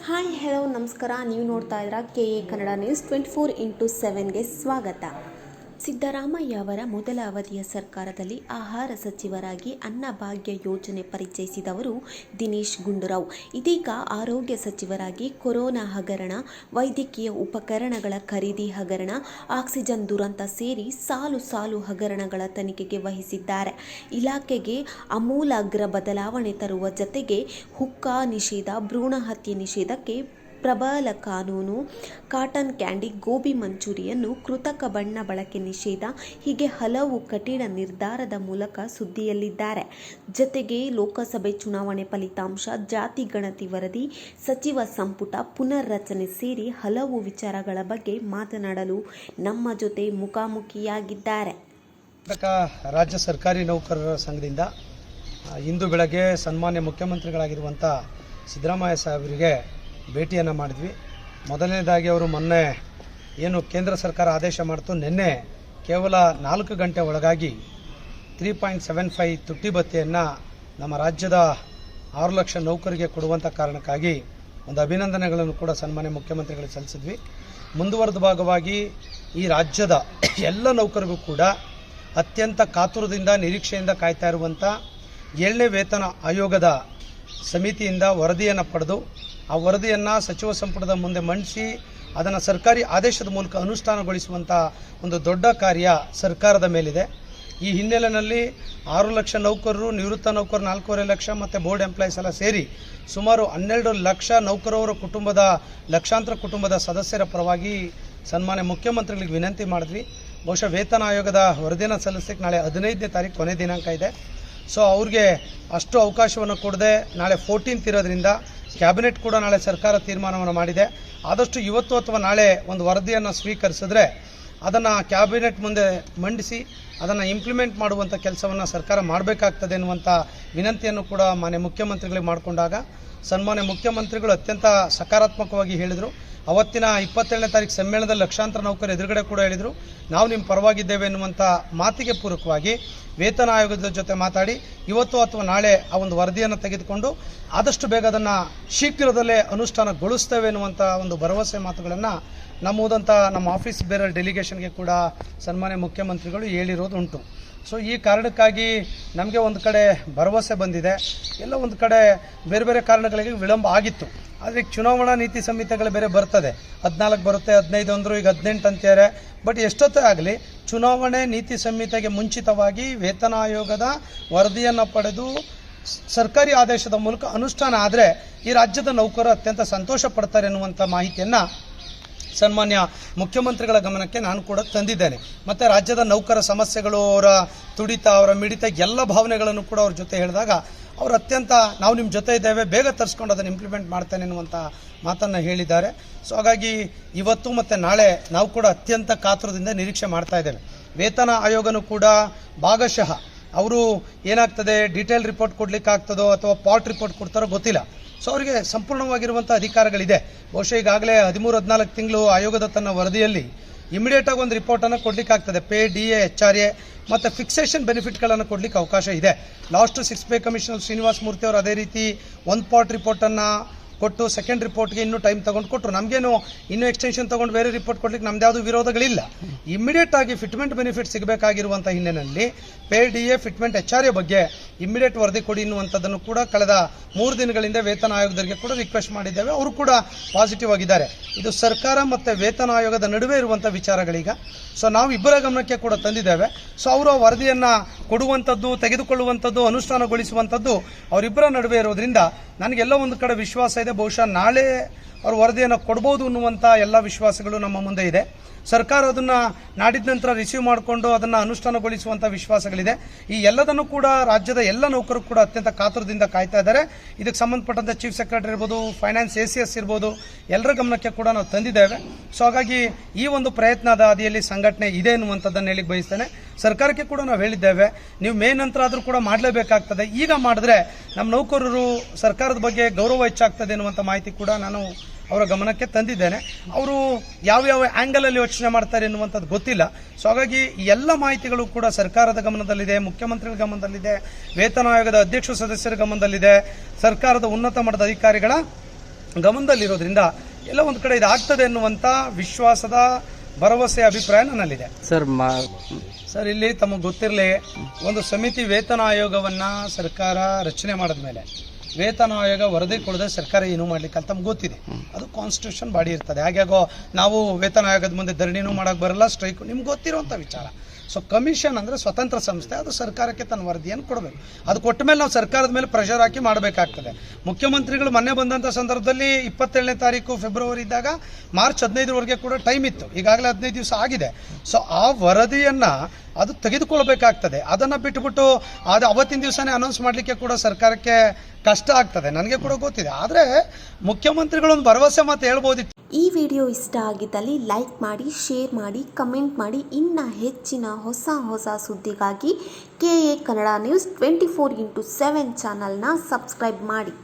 Hi hello ನಮಸ್ಕಾರ. ನೀವು ನೋಡ್ತಾ ಇದ್ದೀರಾ KA ಕನ್ನಡ ನ್ಯೂಸ್ 24x7ಗೆ ಸ್ವಾಗತ. ಸಿದ್ದರಾಮಯ್ಯ ಅವರ ಮೊದಲ ಅವಧಿಯ ಸರ್ಕಾರದಲ್ಲಿ ಆಹಾರ ಸಚಿವರಾಗಿ ಅನ್ನಭಾಗ್ಯ ಯೋಜನೆ ಪರಿಚಯಿಸಿದವರು ದಿನೇಶ್ ಗುಂಡೂರಾವ್. ಇದೀಗ ಆರೋಗ್ಯ ಸಚಿವರಾಗಿ ಕೊರೋನಾ ಹಗರಣ, ವೈದ್ಯಕೀಯ ಉಪಕರಣಗಳ ಖರೀದಿ ಹಗರಣ, ಆಕ್ಸಿಜನ್ ದುರಂತ ಸೇರಿ ಸಾಲು ಸಾಲು ಹಗರಣಗಳ ತನಿಖೆಗೆ ವಹಿಸಿದ್ದಾರೆ. ಇಲಾಖೆಗೆ ಆಮೂಲಾಗ್ರ ಬದಲಾವಣೆ ತರುವ ಜತೆಗೆ ಹುಕ್ಕಾ ನಿಷೇಧ, ಭ್ರೂಣ ಹತ್ಯೆ ನಿಷೇಧಕ್ಕೆ ಪ್ರಬಲ ಕಾನೂನು, ಕಾಟನ್ ಕ್ಯಾಂಡಿ, ಗೋಬಿ ಮಂಚೂರಿಯನ್ನು ಕೃತಕ ಬಣ್ಣ ಬಳಕೆ ನಿಷೇಧ ಹೀಗೆ ಹಲವು ಕಠಿಣ ನಿರ್ಧಾರದ ಮೂಲಕ ಸುದ್ದಿಯಲ್ಲಿದ್ದಾರೆ. ಜತೆಗೆ ಲೋಕಸಭೆ ಚುನಾವಣೆ ಫಲಿತಾಂಶ, ಜಾತಿ ಗಣತಿ ವರದಿ, ಸಚಿವ ಸಂಪುಟ ಪುನರ್ರಚನೆ ಸೇರಿ ಹಲವು ವಿಚಾರಗಳ ಬಗ್ಗೆ ಮಾತನಾಡಲು ನಮ್ಮ ಜೊತೆ ಮುಖಾಮುಖಿಯಾಗಿದ್ದಾರೆ. ರಾಜ್ಯ ಸರ್ಕಾರಿ ನೌಕರರ ಸಂಘದಿಂದ ಇಂದು ಬೆಳಗ್ಗೆ ಸನ್ಮಾನ್ಯ ಮುಖ್ಯಮಂತ್ರಿಗಳಾಗಿರುವಂಥ ಸಿದ್ದರಾಮಯ್ಯ ಸಾಹೇಬರಿಗೆ ಭೇಟಿಯನ್ನು ಮಾಡಿದ್ವಿ. ಮೊದಲನೇದಾಗಿ ಅವರು ಮೊನ್ನೆ ಏನು ಕೇಂದ್ರ ಸರ್ಕಾರ ಆದೇಶ ಮಾಡ್ತು, ನಿನ್ನೆ ಕೇವಲ 4 ಗಂಟೆ ಒಳಗಾಗಿ 3.75 ತುಟ್ಟಿ ಭತ್ಯೆಯನ್ನು ನಮ್ಮ ರಾಜ್ಯದ 6 ಲಕ್ಷ ನೌಕರಿಗೆ ಕೊಡುವಂಥ ಕಾರಣಕ್ಕಾಗಿ ಒಂದು ಅಭಿನಂದನೆಗಳನ್ನು ಕೂಡ ಸನ್ಮಾನ್ಯ ಮುಖ್ಯಮಂತ್ರಿಗಳಿಗೆ ಸಲ್ಲಿಸಿದ್ವಿ. ಮುಂದುವರೆದ ಭಾಗವಾಗಿ ಈ ರಾಜ್ಯದ ಎಲ್ಲ ನೌಕರಿಗೂ ಕೂಡ ಅತ್ಯಂತ ಕಾತುರದಿಂದ ನಿರೀಕ್ಷೆಯಿಂದ ಕಾಯ್ತಾ ಇರುವಂಥ 7ನೇ ವೇತನ ಆಯೋಗದ ಸಮಿತಿಯಿಂದ ವರದಿಯನ್ನು ಪಡೆದು ಆ ವರದಿಯನ್ನು ಸಚಿವ ಸಂಪುಟದ ಮುಂದೆ ಮಂಡಿಸಿ ಅದನ್ನು ಸರ್ಕಾರಿ ಆದೇಶದ ಮೂಲಕ ಅನುಷ್ಠಾನಗೊಳಿಸುವಂಥ ಒಂದು ದೊಡ್ಡ ಕಾರ್ಯ ಸರ್ಕಾರದ ಮೇಲಿದೆ. ಈ ಹಿನ್ನೆಲೆಯಲ್ಲಿ 6 ಲಕ್ಷ ನೌಕರರು, ನಿವೃತ್ತ ನೌಕರರು 4.5 ಲಕ್ಷ ಮತ್ತು ಬೋರ್ಡ್ ಎಂಪ್ಲಾಯೀಸ್ ಎಲ್ಲ ಸೇರಿ ಸುಮಾರು 12 ಲಕ್ಷ ನೌಕರರ ಕುಟುಂಬದ ಲಕ್ಷಾಂತರ ಕುಟುಂಬದ ಸದಸ್ಯರ ಪರವಾಗಿ ಸನ್ಮಾನ್ಯ ಮುಖ್ಯಮಂತ್ರಿಗಳಿಗೆ ವಿನಂತಿ ಮಾಡಿದ್ವಿ. ಬಹುಶಃ ವೇತನ ಆಯೋಗದ ವರದಿಯನ್ನು ಸಲ್ಲಿಸಲಿಕ್ಕೆ ನಾಳೆ 15ನೇ ತಾರೀಕು ಕೊನೆ ದಿನಾಂಕ ಇದೆ. ಸೊ ಅವ್ರಿಗೆ ಅಷ್ಟು ಅವಕಾಶವನ್ನು ಕೊಡದೆ ನಾಳೆ 14th ಇರೋದ್ರಿಂದ ಕ್ಯಾಬಿನೆಟ್ ಕೂಡ ನಾಳೆ ಸರ್ಕಾರ ತೀರ್ಮಾನವನ್ನು ಮಾಡಿದೆ. ಆದಷ್ಟು ಇವತ್ತು ಅಥವಾ ನಾಳೆ ಒಂದು ವರದಿಯನ್ನು ಸ್ವೀಕರಿಸಿದ್ರೆ ಅದನ್ನು ಕ್ಯಾಬಿನೆಟ್ ಮುಂದೆ ಮಂಡಿಸಿ ಅದನ್ನು ಇಂಪ್ಲಿಮೆಂಟ್ ಮಾಡುವಂಥ ಕೆಲಸವನ್ನು ಸರ್ಕಾರ ಮಾಡಬೇಕಾಗ್ತದೆ ಎನ್ನುವಂಥ ವಿನಂತಿಯನ್ನು ಕೂಡ ಮಾನ್ಯ ಮುಖ್ಯಮಂತ್ರಿಗಳಿಗೆ ಮಾಡಿಕೊಂಡಾಗ ಸನ್ಮಾನ್ಯ ಮುಖ್ಯಮಂತ್ರಿಗಳು ಅತ್ಯಂತ ಸಕಾರಾತ್ಮಕವಾಗಿ ಹೇಳಿದರು. ಅವತ್ತಿನ 27ನೇ ತಾರೀಕು ಸಮ್ಮೇಳನದಲ್ಲಿ ಲಕ್ಷಾಂತರ ನೌಕರರು ಎದುರುಗಡೆ ಕೂಡ ಹೇಳಿದರು, ನಾವು ನಿಮ್ಮ ಪರವಾಗಿದ್ದೇವೆ ಎನ್ನುವಂಥ ಮಾತಿಗೆ ಪೂರಕವಾಗಿ ವೇತನ ಆಯೋಗದ ಜೊತೆ ಮಾತಾಡಿ ಇವತ್ತು ಅಥವಾ ನಾಳೆ ಆ ಒಂದು ವರದಿಯನ್ನು ತೆಗೆದುಕೊಂಡು ಆದಷ್ಟು ಬೇಗ ಅದನ್ನು ಶೀಘ್ರದಲ್ಲೇ ಅನುಷ್ಠಾನಗೊಳಿಸ್ತೇವೆ ಎನ್ನುವಂಥ ಒಂದು ಭರವಸೆ ಮಾತುಗಳನ್ನು ನಮ್ಮೂದಂಥ ನಮ್ಮ ಆಫೀಸ್ ಬೇರರ್ ಡೆಲಿಗೇಷನ್ಗೆ ಕೂಡ ಸನ್ಮಾನ್ಯ ಮುಖ್ಯಮಂತ್ರಿಗಳು ಹೇಳಿರೋದು ಉಂಟು. ಸೊ ಈ ಕಾರಣಕ್ಕಾಗಿ ನಮಗೆ ಒಂದು ಕಡೆ ಭರವಸೆ ಬಂದಿದೆ, ಎಲ್ಲ ಒಂದು ಕಡೆ ಬೇರೆ ಬೇರೆ ಕಾರಣಗಳಿಗೆ ವಿಳಂಬ ಆಗಿತ್ತು. ಆದರೆ ಚುನಾವಣಾ ನೀತಿ ಸಂಹಿತೆಗಳು ಬೇರೆ ಬರ್ತದೆ, 14 ಬರುತ್ತೆ, 15 ಅಂದರು, ಈಗ 18 ಅಂತಾರೆ. ಬಟ್ ಎಷ್ಟೊತ್ತೇ ಆಗಲಿ ಚುನಾವಣೆ ನೀತಿ ಸಂಹಿತೆಗೆ ಮುಂಚಿತವಾಗಿ ವೇತನ ಆಯೋಗದ ವರದಿಯನ್ನು ಪಡೆದು ಸರ್ಕಾರಿ ಆದೇಶದ ಮೂಲಕ ಅನುಷ್ಠಾನ ಆದರೆ ಈ ರಾಜ್ಯದ ನೌಕರರು ಅತ್ಯಂತ ಸಂತೋಷ ಪಡ್ತಾರೆ ಎನ್ನುವಂಥ ಮಾಹಿತಿಯನ್ನು ಸನ್ಮಾನ್ಯ ಮುಖ್ಯಮಂತ್ರಿಗಳ ಗಮನಕ್ಕೆ ನಾನು ಕೂಡ ತಂದಿದ್ದೇನೆ. ಮತ್ತು ರಾಜ್ಯದ ನೌಕರ ಸಮಸ್ಯೆಗಳು, ಅವರ ತುಡಿತ, ಅವರ ಮಿಡಿತ ಎಲ್ಲ ಭಾವನೆಗಳನ್ನು ಕೂಡ ಅವ್ರ ಜೊತೆ ಹೇಳಿದಾಗ ಅವರು ಅತ್ಯಂತ ನಾವು ನಿಮ್ಮ ಜೊತೆ ಇದ್ದೇವೆ, ಬೇಗ ತರಿಸ್ಕೊಂಡು ಅದನ್ನು ಇಂಪ್ಲಿಮೆಂಟ್ ಮಾಡ್ತೇನೆ ಎನ್ನುವಂಥ ಮಾತನ್ನು ಹೇಳಿದ್ದಾರೆ. ಸೊ ಹಾಗಾಗಿ ಇವತ್ತು ಮತ್ತು ನಾಳೆ ನಾವು ಕೂಡ ಅತ್ಯಂತ ಕಾತುರದಿಂದ ನಿರೀಕ್ಷೆ ಮಾಡ್ತಾ ಇದ್ದೇವೆ. ವೇತನ ಆಯೋಗನೂ ಕೂಡ ಭಾಗಶಃ ಅವರು ಏನಾಗ್ತದೆ ಡೀಟೇಲ್ ರಿಪೋರ್ಟ್ ಕೊಡ್ಲಿಕ್ಕೆ ಆಗ್ತದೋ ಅಥವಾ ಪಾರ್ಟ್ ರಿಪೋರ್ಟ್ ಕೊಡ್ತಾರೋ ಗೊತ್ತಿಲ್ಲ. ಸೊ ಅವರಿಗೆ ಸಂಪೂರ್ಣವಾಗಿರುವಂಥ ಅಧಿಕಾರಗಳಿದೆ. ಬಹುಶಃ ಈಗಾಗಲೇ 13-14 ತಿಂಗಳು ಆಯೋಗದ ತನ್ನ ವರದಿಯಲ್ಲಿ ಇಮಿಡಿಯೇಟಾಗಿ ಒಂದು ರಿಪೋರ್ಟನ್ನು ಕೊಡ್ಲಿಕ್ಕೆ ಆಗ್ತದೆ. ಪೇ, DA, HRA ಮತ್ತು ಫಿಕ್ಸೇಷನ್ ಬೆನಿಫಿಟ್ಗಳನ್ನು ಕೊಡಲಿಕ್ಕೆ ಅವಕಾಶ ಇದೆ. Last 6 pay commissioner Srinivasa Murthy ಅವರು ಅದೇ ರೀತಿ ಒಂದು ಪಾರ್ಟ್ ರಿಪೋರ್ಟನ್ನು ಕೊಟ್ಟು ಸೆಕೆಂಡ್ ರಿಪೋರ್ಟ್ಗೆ ಇನ್ನೂ ಟೈಮ್ ತೊಗೊಂಡು ಕೊಟ್ಟರು. ನಮಗೇನು ಇನ್ನೂ ಎಕ್ಸ್ಟೆನ್ಷನ್ ತೊಗೊಂಡು ಬೇರೆ ರಿಪೋರ್ಟ್ ಕೊಡ್ಲಿಕ್ಕೆ ನಮ್ದು ಯಾವುದೂ ವಿರೋಧಗಳಿಲ್ಲ. ಇಮಿಡಿಯೇಟ್ ಆಗಿ ಫಿಟ್ಮೆಂಟ್ ಬೆನಿಫಿಟ್ ಸಿಗಬೇಕಾಗಿರುವಂಥ ಹಿನ್ನೆಲೆಯಲ್ಲಿ ಪೇ, DA, ಫಿಟ್ಮೆಂಟ್, HRA ಬಗ್ಗೆ ಇಮಿಡಿಯೇಟ್ ವರದಿ ಕೊಡಿ ಎನ್ನುವಂಥದ್ದನ್ನು ಕೂಡ ಕಳೆದ 3 ದಿನಗಳಿಂದ ವೇತನ ಆಯೋಗದವರಿಗೆ ಕೂಡ ರಿಕ್ವೆಸ್ಟ್ ಮಾಡಿದ್ದೇವೆ. ಅವರು ಕೂಡ ಪಾಸಿಟಿವ್ ಆಗಿದ್ದಾರೆ. ಇದು ಸರ್ಕಾರ ಮತ್ತು ವೇತನ ಆಯೋಗದ ನಡುವೆ ಇರುವಂಥ ವಿಚಾರಗಳೀಗ. ಸೊ ನಾವು ಇಬ್ಬರ ಗಮನಕ್ಕೆ ಕೂಡ ತಂದಿದ್ದೇವೆ. ಸೊ ಅವರು ಆ ವರದಿಯನ್ನು ಕೊಡುವಂಥದ್ದು, ತೆಗೆದುಕೊಳ್ಳುವಂಥದ್ದು, ಅನುಷ್ಠಾನಗೊಳಿಸುವಂಥದ್ದು ಅವರಿಬ್ಬರ ನಡುವೆ ಇರೋದ್ರಿಂದ ನನಗೆಲ್ಲ ಒಂದು ಕಡೆ ವಿಶ್ವಾಸ ಇದೆ. ಬಹುಶಃ ನಾಳೆ ಅವರು ವರದಿಯನ್ನು ಕೊಡ್ಬೋದು ಅನ್ನುವಂಥ ಎಲ್ಲ ವಿಶ್ವಾಸಗಳು ನಮ್ಮ ಮುಂದೆ ಇದೆ. ಸರ್ಕಾರ ಅದನ್ನು ನಾಡಿದ ನಂತರ ರಿಸೀವ್ ಮಾಡಿಕೊಂಡು ಅದನ್ನು ಅನುಷ್ಠಾನಗೊಳಿಸುವಂಥ ವಿಶ್ವಾಸಗಳಿದೆ. ಈ ಎಲ್ಲದನ್ನು ಕೂಡ ರಾಜ್ಯದ ಎಲ್ಲ ನೌಕರರು ಕೂಡ ಅತ್ಯಂತ ಕಾತುರದಿಂದ ಕಾಯ್ತಾ ಇದ್ದಾರೆ. ಇದಕ್ಕೆ ಸಂಬಂಧಪಟ್ಟಂತೆ ಚೀಫ್ ಸೆಕ್ರೆಟರಿ ಇರ್ಬೋದು, ಫೈನಾನ್ಸ್ ACS ಇರ್ಬೋದು, ಎಲ್ಲರ ಗಮನಕ್ಕೆ ಕೂಡ ನಾವು ತಂದಿದ್ದೇವೆ. ಸೊ ಹಾಗಾಗಿ ಈ ಒಂದು ಪ್ರಯತ್ನದ ಹಾದಿಯಲ್ಲಿ ಸಂಘಟನೆ ಇದೆ ಎನ್ನುವಂಥದ್ದನ್ನು ಹೇಳಿಕ್ಕೆ ಬಯಸ್ತೇನೆ. ಸರ್ಕಾರಕ್ಕೆ ಕೂಡ ನಾವು ಹೇಳಿದ್ದೇವೆ, ನೀವು ಮೇ ನಂತರ ಆದರೂ ಕೂಡ ಮಾಡಲೇಬೇಕಾಗ್ತದೆ. ಈಗ ಮಾಡಿದ್ರೆ ನಮ್ಮ ನೌಕರರು ಸರ್ಕಾರದ ಬಗ್ಗೆ ಗೌರವ ಹೆಚ್ಚಾಗ್ತದೆ ಎನ್ನುವಂಥ ಮಾಹಿತಿ ಕೂಡ ನಾನು ಅವರ ಗಮನಕ್ಕೆ ತಂದಿದ್ದೇನೆ. ಅವರು ಯಾವ್ಯಾವ ಆ್ಯಂಗಲಲ್ಲಿ ಯೋಚನೆ ಮಾಡ್ತಾರೆ ಎನ್ನುವಂಥದ್ದು ಗೊತ್ತಿಲ್ಲ. ಸೊ ಹಾಗಾಗಿ ಎಲ್ಲ ಮಾಹಿತಿಗಳು ಕೂಡ ಸರ್ಕಾರದ ಗಮನದಲ್ಲಿದೆ, ಮುಖ್ಯಮಂತ್ರಿಗಳ ಗಮನದಲ್ಲಿದೆ, ವೇತನ ಆಯೋಗದ ಅಧ್ಯಕ್ಷ ಸದಸ್ಯರ ಗಮನದಲ್ಲಿದೆ, ಸರ್ಕಾರದ ಉನ್ನತ ಮಟ್ಟದ ಅಧಿಕಾರಿಗಳ ಗಮನದಲ್ಲಿರೋದ್ರಿಂದ ಎಲ್ಲ ಒಂದು ಕಡೆ ಇದಾಗ್ತದೆ ಅನ್ನುವಂಥ ವಿಶ್ವಾಸದ ಭರವಸೆ ಅಭಿಪ್ರಾಯ ನನ್ನಲ್ಲಿದೆ. ಸರ್ ಇಲ್ಲಿ ತಮಗೆ ಗೊತ್ತಿರಲಿ, ಒಂದು ಸಮಿತಿ ವೇತನ ಆಯೋಗವನ್ನು ಸರ್ಕಾರ ರಚನೆ ಮಾಡಿದ ಮೇಲೆ ವೇತನ ಆಯೋಗ ವರದಿ ಕೊಡದೆ ಸರ್ಕಾರ ಏನೂ ಮಾಡ್ಲಿಕ್ಕೆ ತಮ್ಗೆ ಗೊತ್ತಿದೆ. ಅದು ಕಾನ್ಸ್ಟಿಟ್ಯೂಷನ್ ಬಾಡಿ ಇರ್ತದೆ. ಹಾಗ್ಯಾಗೋ ನಾವು ವೇತನ ಆಯೋಗದ ಮುಂದೆ ಧರಣಿನೂ ಮಾಡೋಕ್ಕೆ ಬರಲ್ಲ, ಸ್ಟ್ರೈಕ್ ನಿಮ್ಗೆ ಗೊತ್ತಿರುವಂಥ ವಿಚಾರ. ಸೊ ಕಮಿಷನ್ ಅಂದರೆ ಸ್ವತಂತ್ರ ಸಂಸ್ಥೆ, ಅದು ಸರ್ಕಾರಕ್ಕೆ ತನ್ನ ವರದಿಯನ್ನು ಕೊಡಬೇಕು. ಅದು ಕೊಟ್ಟ ಮೇಲೆ ನಾವು ಸರ್ಕಾರದ ಮೇಲೆ ಪ್ರೆಷರ್ ಹಾಕಿ ಮಾಡಬೇಕಾಗ್ತದೆ. ಮುಖ್ಯಮಂತ್ರಿಗಳು ಮೊನ್ನೆ ಬಂದಂಥ ಸಂದರ್ಭದಲ್ಲಿ 27ನೇ ತಾರೀಕು ಫೆಬ್ರವರಿ ಇದ್ದಾಗ ಮಾರ್ಚ್ 15ರವರೆಗೆ ಕೂಡ ಟೈಮ್ ಇತ್ತು. ಈಗಾಗಲೇ 15 ದಿವಸ ಆಗಿದೆ. ಸೊ ಆ ವರದಿಯನ್ನು ಅದು ತೆಗೆದುಕೊಳ್ಬೇಕಾಗ್ತದೆ. ಅದನ್ನು ಬಿಟ್ಟುಬಿಟ್ಟು ಅದು ಅವತ್ತಿನ ದಿವಸನೇ ಅನೌನ್ಸ್ ಮಾಡಲಿಕ್ಕೆ ಕೂಡ ಸರ್ಕಾರಕ್ಕೆ ಕಷ್ಟ ಆಗ್ತದೆ, ನನಗೆ ಕೂಡ ಗೊತ್ತಿದೆ. ಆದರೆ ಮುಖ್ಯಮಂತ್ರಿಗಳೊಂದು ಭರವಸೆ ಮಾತು ಹೇಳ್ಬೋದಿತ್ತು. ಈ ವಿಡಿಯೋ ಇಷ್ಟ ಆಗಿದ್ದಲ್ಲಿ ಲೈಕ್ ಮಾಡಿ, ಶೇರ್ ಮಾಡಿ, ಕಮೆಂಟ್ ಮಾಡಿ. ಇನ್ನು ಹೆಚ್ಚಿನ ಹೊಸ ಸುದ್ದಿಗಾಗಿ KA ಕನ್ನಡ ನ್ಯೂಸ್ 24/7 ಚಾನಲ್ನ ಸಬ್ಸ್ಕ್ರೈಬ್ ಮಾಡಿ.